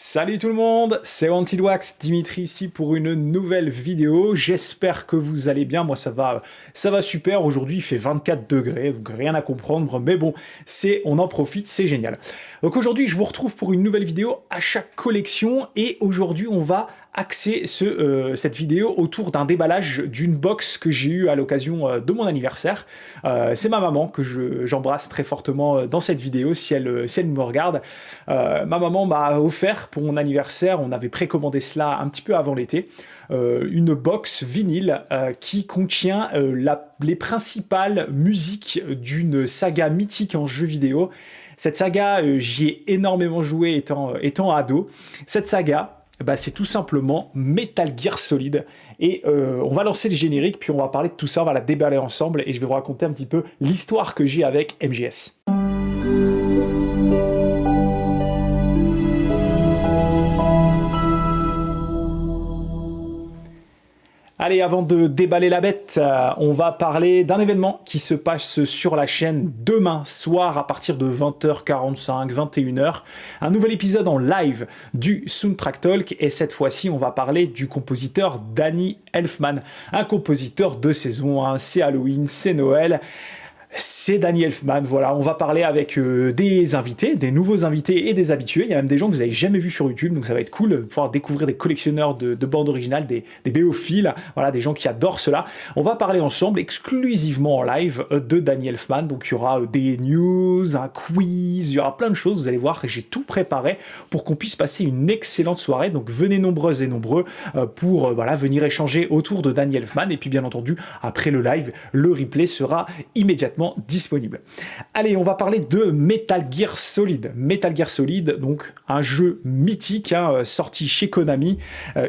Salut tout le monde, c'est Antidoax, Dimitri ici pour une nouvelle vidéo. J'espère que vous allez bien, moi ça va super. Aujourd'hui il fait 24 degrés, donc rien à comprendre, mais bon, on en profite, c'est génial. Donc aujourd'hui je vous retrouve pour une nouvelle vidéo à chaque collection et aujourd'hui on va axer cette vidéo autour d'un déballage d'une box que j'ai eue à l'occasion de mon anniversaire. C'est ma maman que j'embrasse très fortement dans cette vidéo si elle me regarde. Ma maman m'a offert pour mon anniversaire, on avait précommandé cela un petit peu avant l'été, une box vinyle qui contient les principales musiques d'une saga mythique en jeu vidéo. Cette saga, j'y ai énormément joué étant ado. Cette saga, c'est tout simplement Metal Gear Solid. Et on va lancer le générique, puis on va parler de tout ça, on va la déballer ensemble, et je vais vous raconter un petit peu l'histoire que j'ai avec MGS. Allez, avant de déballer la bête, on va parler d'un événement qui se passe sur la chaîne demain soir à partir de 20h45, 21h. Un nouvel épisode en live du Soundtrack Talk et cette fois-ci, on va parler du compositeur Danny Elfman. Un compositeur de saison, hein, c'est Halloween, c'est Noël. C'est Danny Elfman, voilà, on va parler avec des invités, des nouveaux invités et des habitués. Il y a même des gens que vous n'avez jamais vus sur YouTube, donc ça va être cool de pouvoir découvrir des collectionneurs de bandes originales, des béophiles, voilà, des gens qui adorent cela. On va parler ensemble exclusivement en live de Danny Elfman, donc il y aura des news, un quiz, il y aura plein de choses, vous allez voir, j'ai tout préparé pour qu'on puisse passer une excellente soirée, donc venez nombreuses et nombreux pour venir échanger autour de Danny Elfman, et puis bien entendu, après le live, le replay sera immédiatement disponible. Allez, on va parler de Metal Gear Solid. Metal Gear Solid, donc un jeu mythique, sorti chez Konami,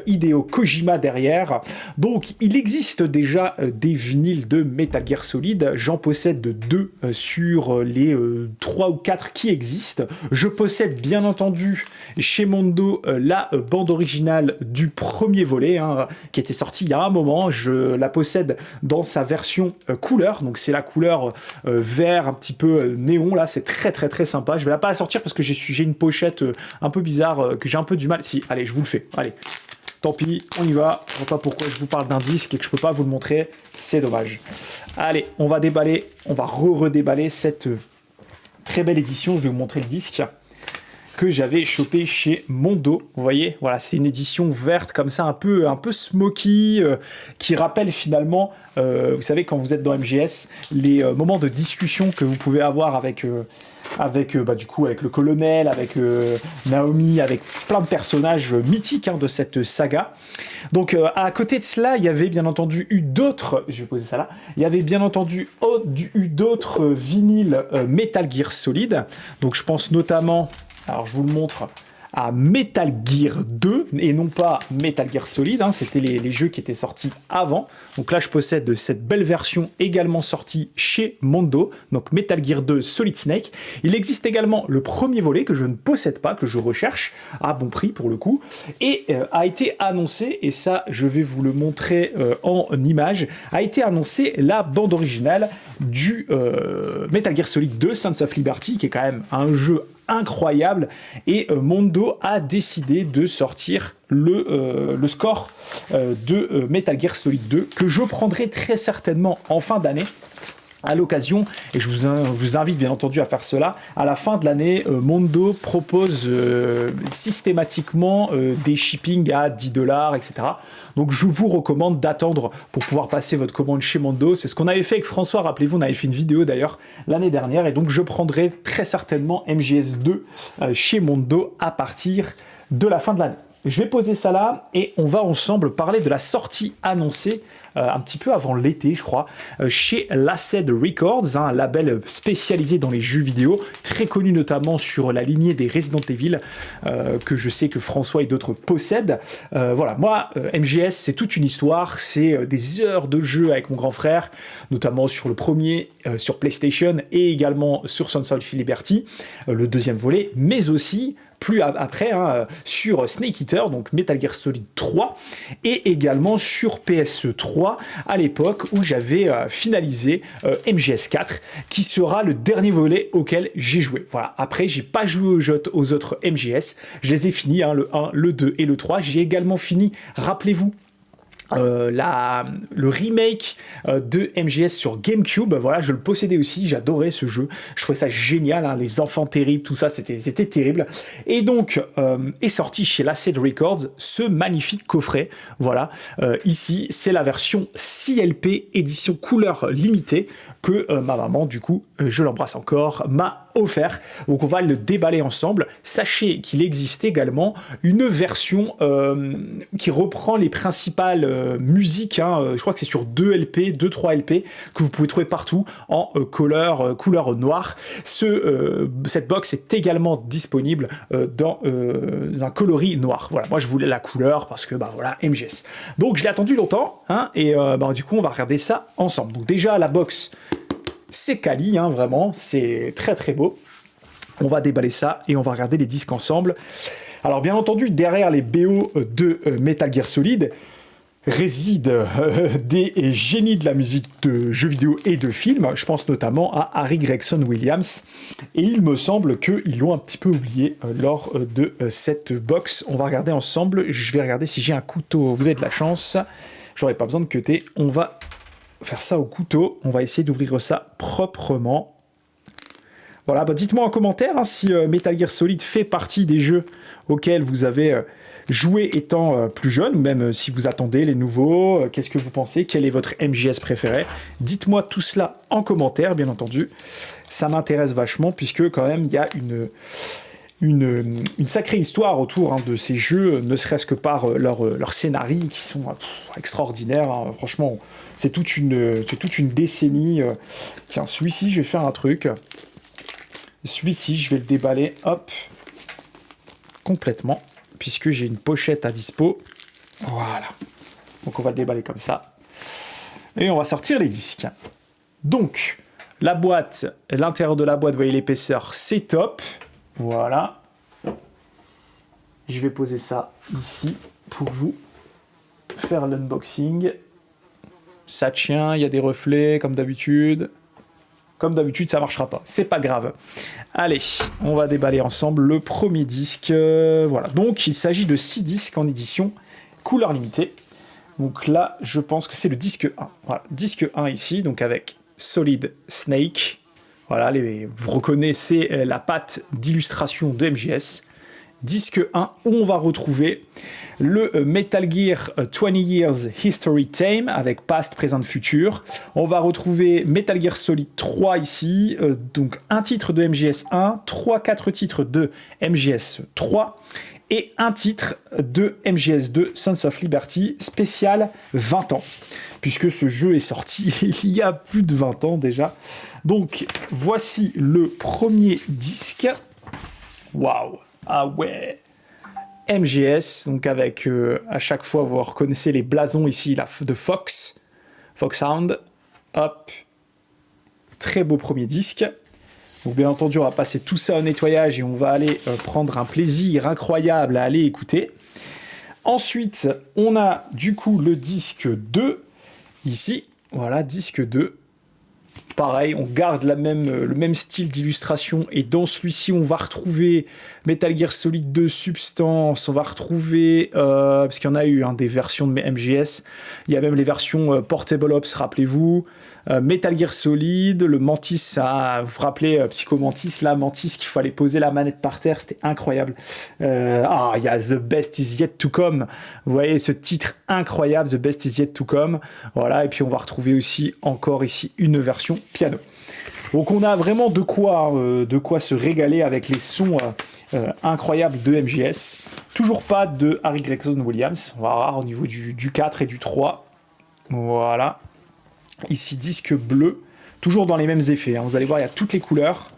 Hideo Kojima derrière. Donc, il existe déjà des vinyles de Metal Gear Solid. J'en possède deux sur les 3 ou 4 qui existent. Je possède bien entendu chez Mondo la bande originale du premier volet, qui était sorti il y a un moment. Je la possède dans sa version couleur, donc c'est la couleur vert un petit peu néon, là c'est très très très sympa. Je vais pas la sortir parce que j'ai une pochette un peu bizarre que j'ai un peu du mal. Si, allez, je vous le fais, allez. Tant pis, on y va. Je ne sais pas pourquoi je vous parle d'un disque et que je peux pas vous le montrer, c'est dommage. Allez, on va déballer, on va redéballer cette très belle édition. Je vais vous montrer le disque que j'avais chopé chez Mondo, vous voyez, voilà, c'est une édition verte comme ça, un peu smoky, qui rappelle finalement, vous savez, quand vous êtes dans MGS, les moments de discussion que vous pouvez avoir avec le colonel, avec Naomi, avec plein de personnages mythiques de cette saga. Donc à côté de cela, il y avait bien entendu eu d'autres, je vais poser ça là, il y avait bien entendu eu d'autres vinyles Metal Gear Solid, donc je pense notamment, alors je vous le montre, à Metal Gear 2 et non pas Metal Gear Solid, c'était les jeux qui étaient sortis avant. Donc là je possède cette belle version également sortie chez Mondo, donc Metal Gear 2 Solid Snake. Il existe également le premier volet que je ne possède pas, que je recherche à bon prix pour le coup, et a été annoncé, et ça je vais vous le montrer en image, a été annoncé la bande originale du Metal Gear Solid 2 Sons of Liberty, qui est quand même un jeu incroyable, et Mondo a décidé de sortir le score de Metal Gear Solid 2 que je prendrai très certainement en fin d'année à l'occasion, et je vous invite bien entendu à faire cela. À la fin de l'année, Mondo propose systématiquement des shipping à 10$, etc. Donc je vous recommande d'attendre pour pouvoir passer votre commande chez Mondo. C'est ce qu'on avait fait avec François, rappelez-vous, on avait fait une vidéo d'ailleurs l'année dernière, et donc je prendrai très certainement MGS2 chez Mondo à partir de la fin de l'année. Je vais poser ça là et on va ensemble parler de la sortie annoncée un petit peu avant l'été, je crois, chez Laced Records, un label spécialisé dans les jeux vidéo, très connu notamment sur la lignée des Resident Evil, que je sais que François et d'autres possèdent. Voilà, moi, MGS, c'est toute une histoire, c'est des heures de jeu avec mon grand frère, notamment sur le premier, sur PlayStation, et également sur Sons of Liberty, le deuxième volet, mais aussi plus après hein, sur Snake Eater, donc Metal Gear Solid 3, et également sur PS3 à l'époque où j'avais finalisé MGS4, qui sera le dernier volet auquel j'ai joué. Voilà. Après, j'ai pas joué aux autres MGS, je les ai finis, hein, le 1, le 2 et le 3. J'ai également fini, rappelez-vous, le remake de MGS sur GameCube, voilà, je le possédais aussi, j'adorais ce jeu, je trouvais ça génial, hein, les enfants terribles, tout ça, c'était terrible. Et donc est sorti chez Laced Records ce magnifique coffret, voilà, ici c'est la version CLP édition couleur limitée que ma maman, du coup, je l'embrasse encore, m'a offert. Donc on va le déballer ensemble. Sachez qu'il existe également une version qui reprend les principales musiques, hein, je crois que c'est sur 2-3 LP, que vous pouvez trouver partout en couleur noire. Cette box est également disponible dans un coloris noir. Voilà, moi je voulais la couleur parce que bah voilà, MGS. Donc je l'ai attendu longtemps, hein, et du coup on va regarder ça ensemble. Donc déjà la box, c'est quali, hein, vraiment, c'est très très beau. On va déballer ça et on va regarder les disques ensemble. Alors bien entendu, derrière les BO de Metal Gear Solid résident des génies de la musique de jeux vidéo et de films. Je pense notamment à Harry Gregson Williams. Et il me semble qu'ils l'ont un petit peu oublié lors de cette box. On va regarder ensemble. Je vais regarder si j'ai un couteau. Vous avez de la chance. J'aurais pas besoin de cutter. On va faire ça au couteau. On va essayer d'ouvrir ça proprement. Voilà, bah dites-moi en commentaire hein, si Metal Gear Solid fait partie des jeux auxquels vous avez joué étant plus jeune, ou même si vous attendez les nouveaux, qu'est-ce que vous pensez, quel est votre MGS préféré. Dites-moi tout cela en commentaire, bien entendu. Ça m'intéresse vachement, puisque quand même, il y a une sacrée histoire autour hein, de ces jeux, ne serait-ce que par leurs scénarios qui sont extraordinaires. Hein. Franchement, c'est toute une décennie. Tiens, celui-ci, je vais faire un truc. Celui-ci, je vais le déballer, hop, complètement, puisque j'ai une pochette à dispo. Voilà. Donc on va le déballer comme ça. Et on va sortir les disques. Donc, la boîte, l'intérieur de la boîte, vous voyez l'épaisseur, c'est top. Voilà. Je vais poser ça ici pour vous faire l'unboxing. Ça tient, il y a des reflets comme d'habitude. Comme d'habitude, ça marchera pas. C'est pas grave. Allez, on va déballer ensemble le premier disque. Voilà. Donc, il s'agit de 6 disques en édition couleur limitée. Donc là, je pense que c'est le disque 1. Voilà, disque 1 ici, donc avec Solid Snake. Voilà, vous reconnaissez la patte d'illustration de MGS. Disque 1, où on va retrouver le Metal Gear 20 Years History Theme avec Past, Present, Future. On va retrouver Metal Gear Solid 3 ici, donc un titre de MGS 1, 3-4 titres de MGS 3 et un titre de MGS 2 Sons of Liberty spécial 20 ans, puisque ce jeu est sorti il y a plus de 20 ans déjà. Donc voici le premier disque. Waouh! Ah ouais, MGS, donc avec à chaque fois vous reconnaissez les blasons ici de Fox Sound, hop, très beau premier disque. Donc bien entendu on va passer tout ça au nettoyage et on va aller prendre un plaisir incroyable à aller écouter. Ensuite on a du coup le disque 2 ici, voilà disque 2. Pareil, on garde le même style d'illustration et dans celui-ci, on va retrouver Metal Gear Solid 2 Substance, on va retrouver, parce qu'il y en a eu des versions de MGS, il y a même les versions Portable Ops, rappelez-vous, Metal Gear Solid, le Mantis, vous vous rappelez Psycho Mantis, là, Mantis, qu'il fallait poser la manette par terre, c'était incroyable. Il y a The Best Is Yet To Come, vous voyez ce titre incroyable, The Best Is Yet To Come, voilà, et puis on va retrouver aussi encore ici une version piano. Donc on a vraiment de quoi se régaler avec les sons incroyables de MGS. Toujours pas de Harry Gregson Williams, on va voir au niveau du 4 et du 3. Voilà. Ici, disque bleu, toujours dans les mêmes effets. Hein. Vous allez voir, il y a toutes les couleurs.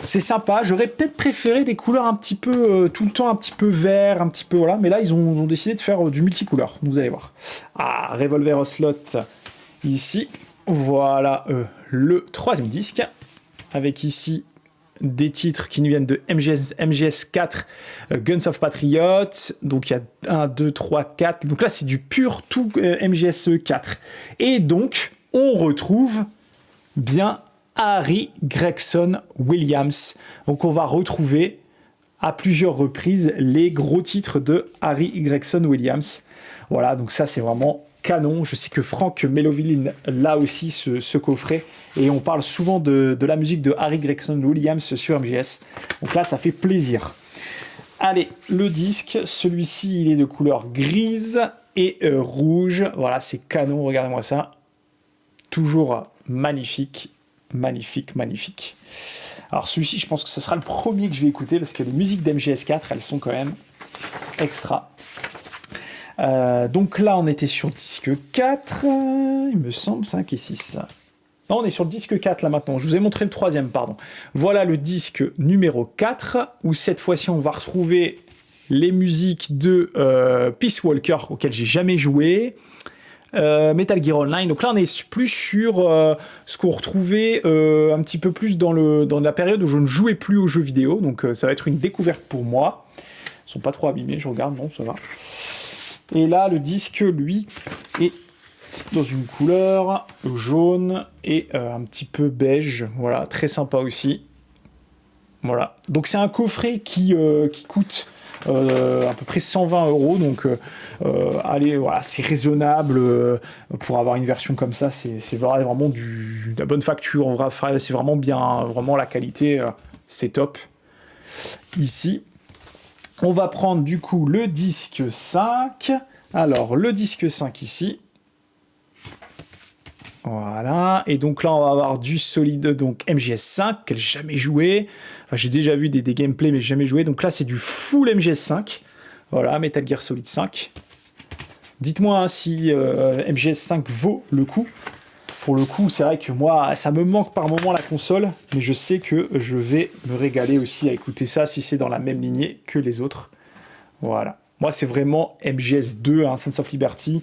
C'est sympa. J'aurais peut-être préféré des couleurs un petit peu, tout le temps un petit peu vert, un petit peu, voilà. Mais là, ils ont décidé de faire du multicouleur. Vous allez voir. Ah, Revolver Ocelot, ici. Voilà le troisième disque. Avec ici des titres qui nous viennent de MGS 4, Guns of Patriot. Donc il y a 1, 2, 3, 4. Donc là, c'est du pur tout MGS 4. Et donc, on retrouve bien Harry Gregson Williams. Donc on va retrouver à plusieurs reprises les gros titres de Harry Gregson Williams. Voilà, donc ça c'est vraiment canon. Je sais que Franck Melovillin l'a aussi ce coffret, et on parle souvent de la musique de Harry Gregson Williams sur MGS. Donc là ça fait plaisir. Allez, le disque, celui-ci il est de couleur grise et rouge. Voilà, c'est canon, regardez-moi ça. Toujours magnifique. Magnifique, magnifique. Alors celui-ci, je pense que ce sera le premier que je vais écouter, parce que les musiques d'MGS4, elles sont quand même extra. Donc là, on était sur le disque 4, il me semble, 5 et 6. Non, on est sur le disque 4 là maintenant, je vous ai montré le troisième, pardon. Voilà le disque numéro 4, où cette fois-ci, on va retrouver les musiques de Peace Walker, auxquelles j'ai jamais joué. Metal Gear Online, donc là on est plus sur ce qu'on retrouvait un petit peu plus dans la période où je ne jouais plus aux jeux vidéo, donc ça va être une découverte pour moi. Ils sont pas trop abîmés, je regarde, non, ça va. Et là le disque, lui, est dans une couleur jaune et un petit peu beige, voilà, très sympa aussi. Voilà, donc c'est un coffret qui coûte à peu près 120 €, donc allez, voilà, c'est raisonnable pour avoir une version comme ça, c'est vraiment de la bonne facture, c'est vraiment bien, vraiment la qualité, c'est top. Ici, on va prendre du coup le disque 5, alors le disque 5 ici, voilà, et donc là on va avoir du solide, donc MGS5, que j'ai jamais joué, enfin, j'ai déjà vu des gameplays mais j'ai jamais joué, donc là c'est du full MGS5, voilà, Metal Gear Solid 5. Dites-moi hein, si MGS5 vaut le coup. Pour le coup, c'est vrai que moi, ça me manque par moment la console, mais je sais que je vais me régaler aussi à écouter ça si c'est dans la même lignée que les autres. Voilà. Moi, c'est vraiment MGS2, hein, Sons of Liberty,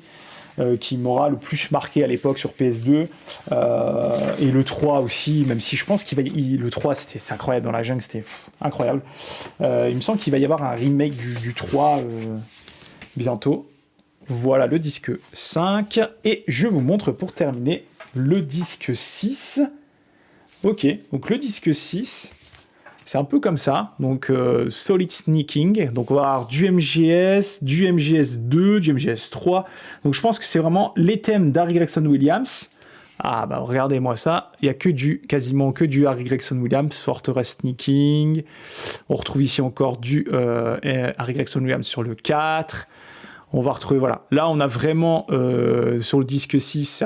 qui m'aura le plus marqué à l'époque sur PS2. Et le 3 aussi, même si je pense le 3, c'est incroyable dans la jungle, c'était incroyable. Il me semble qu'il va y avoir un remake du 3 bientôt. Voilà le disque 5. Et je vous montre pour terminer le disque 6. Ok, donc le disque 6, c'est un peu comme ça. Donc Solid Sneaking. Donc on va avoir du MGS, du MGS2, du MGS3. Donc je pense que c'est vraiment les thèmes d'Harry Gregson Williams. Ah bah regardez-moi ça. Il n'y a quasiment que du Harry Gregson Williams, Fortress Sneaking. On retrouve ici encore du Harry Gregson Williams sur le 4. On va retrouver, voilà. Là, on a vraiment, sur le disque 6,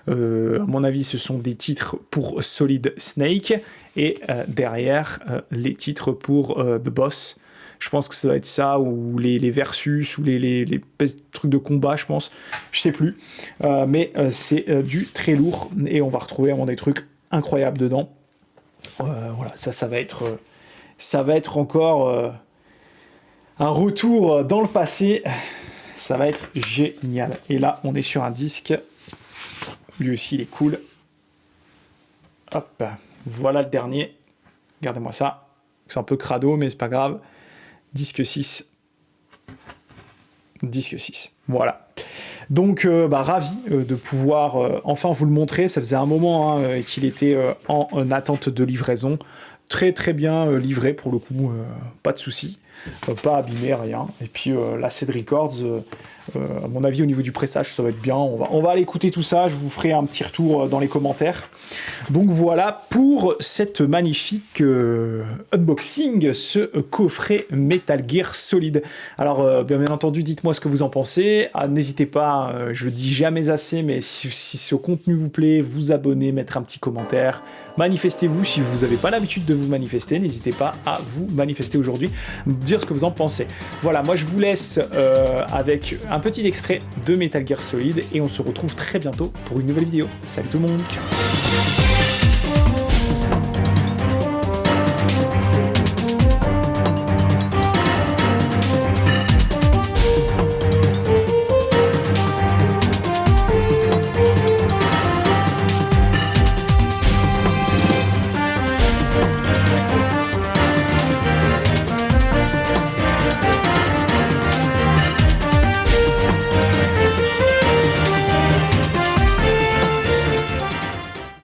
à mon avis, ce sont des titres pour Solid Snake. Et derrière, les titres pour The Boss. Je pense que ça va être ça, ou les versus, ou les trucs de combat, je pense. Je sais plus. Mais c'est du très lourd. Et on va retrouver vraiment des trucs incroyables dedans. Voilà, ça va être encore un retour dans le passé. Ça va être génial. Et là, on est sur un disque. Lui aussi, il est cool. Hop, voilà le dernier. Regardez-moi ça. C'est un peu crado, mais c'est pas grave. Disque 6. Disque 6. Voilà. Donc, ravi de pouvoir enfin vous le montrer. Ça faisait un moment qu'il était en attente de livraison. Très, très bien livré pour le coup. Pas de souci. Pas abîmé, rien. Et puis la CD Records, à mon avis, au niveau du pressage, ça va être bien. On va aller écouter tout ça. Je vous ferai un petit retour dans les commentaires. Donc voilà pour cette magnifique unboxing, ce coffret Metal Gear Solid. Alors, bien entendu, dites-moi ce que vous en pensez. N'hésitez pas, je le dis jamais assez, mais si ce contenu vous plaît, vous abonnez, mettre un petit commentaire. Manifestez-vous si vous n'avez pas l'habitude de vous manifester. N'hésitez pas à vous manifester aujourd'hui, dire ce que vous en pensez. Voilà, moi je vous laisse avec un petit extrait de Metal Gear Solid et on se retrouve très bientôt pour une nouvelle vidéo. Salut tout le monde, ciao.